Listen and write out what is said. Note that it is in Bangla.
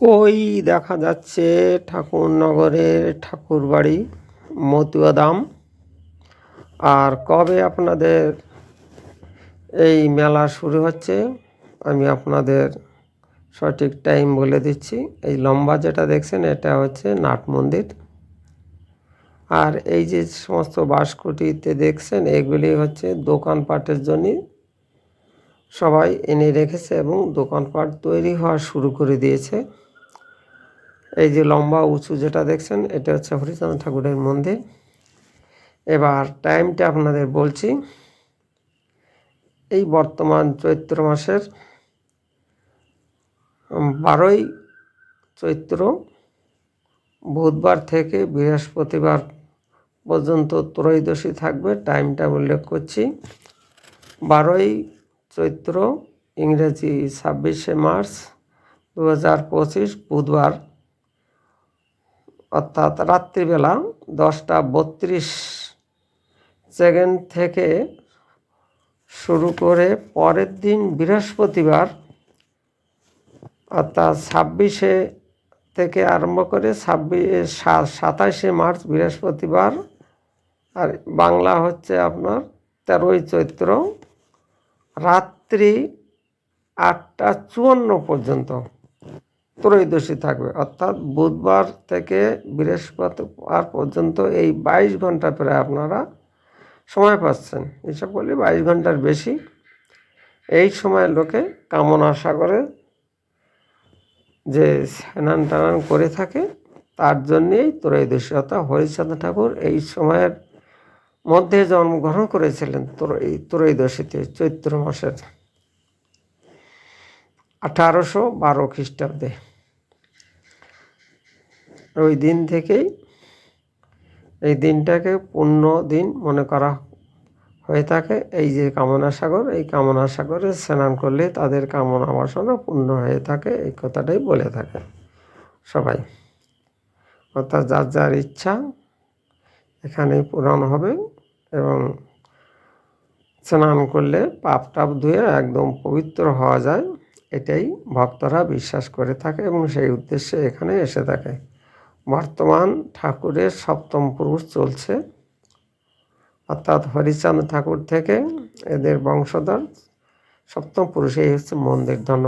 ওই দেখা যাচ্ছে ঠাকুরনগরের ঠাকুরবাড়ি মতুয়াধাম। আর কবে আপনাদের এই মেলা শুরু হচ্ছে আমি আপনাদের সঠিক টাইম বলে দিচ্ছি। এই লম্বা যেটা দেখছেন এটা হচ্ছে নাট মন্দির। আর এই যে সমস্ত বাঁশকুটিতে দেখছেন এগুলি হচ্ছে দোকানপাটের জন্য সবাই এনে রেখেছে এবং দোকানপাট তৈরি হওয়া শুরু করে দিয়েছে। এই যে লম্বা উঁচু যেটা দেখছেন এটা হচ্ছে হরিচাঁদ ঠাকুরের মন্দির। এবার টাইমটা আপনাদের বলছি। এই বর্তমান চৈত্র মাসের 12ই চৈত্র বুধবার থেকে বৃহস্পতিবার পর্যন্ত ত্রয়োদশী থাকবে। টাইমটা উল্লেখ করছি। 12ই চৈত্র ইংরেজি 26শে মার্চ 2025 বুধবার, অর্থাৎ রাত্রিবেলা 10:32 থেকে শুরু করে পরের দিন বৃহস্পতিবার অর্থাৎ 26শে থেকে আরম্ভ করে 27শে মার্চ বৃহস্পতিবার, আর বাংলা হচ্ছে আপনার 13ই চৈত্র রাত্রি 8:54 পর্যন্ত ত্রয়োদশী থাকবে। অর্থাৎ বুধবার থেকে বৃহস্পতিবার পর্যন্ত এই 22 ঘন্টা প্রায় আপনারা সময় পাচ্ছেন। হিসাব করলে 22 ঘন্টার বেশি। এই সময় লোকে কামনা সাগরে যে স্নান টানান করে থাকে তার জন্যেই ত্রয়োদশী, অর্থাৎ হরিচাঁদ ঠাকুর এই সময়ের মধ্যে জন্মগ্রহণ করেছিলেন এই ত্রয়োদশীতে চৈত্র মাসের 1812 খ্রিস্টাব্দে। ওই দিন থেকেই এই দিনটাকে পুণ্য দিন মনে করা হয়ে থাকে। এই যে কামনা সাগর, এই কামনা সাগরে স্নান করলে তাদের কামনা বাসনা পূর্ণ হয়ে থাকে, এই কথাটাই বলে থাকে সবাই। অর্থাৎ যার যার ইচ্ছা এখানেই পূরণ হবে এবং স্নান করলে পাপ টাপ ধুয়ে একদম পবিত্র হওয়া যায়, এটাই ভক্তরা বিশ্বাস করে থাকে এবং সেই উদ্দেশ্যে এখানে এসে থাকে। বর্তমান ঠাকুরের সপ্তম পুরুষ চলছে, অর্থাৎ হরিচাঁদ ঠাকুর থেকে এদের বংশধর সপ্তম পুরুষ, এই হচ্ছে মন্দির। ধন্যবাদ।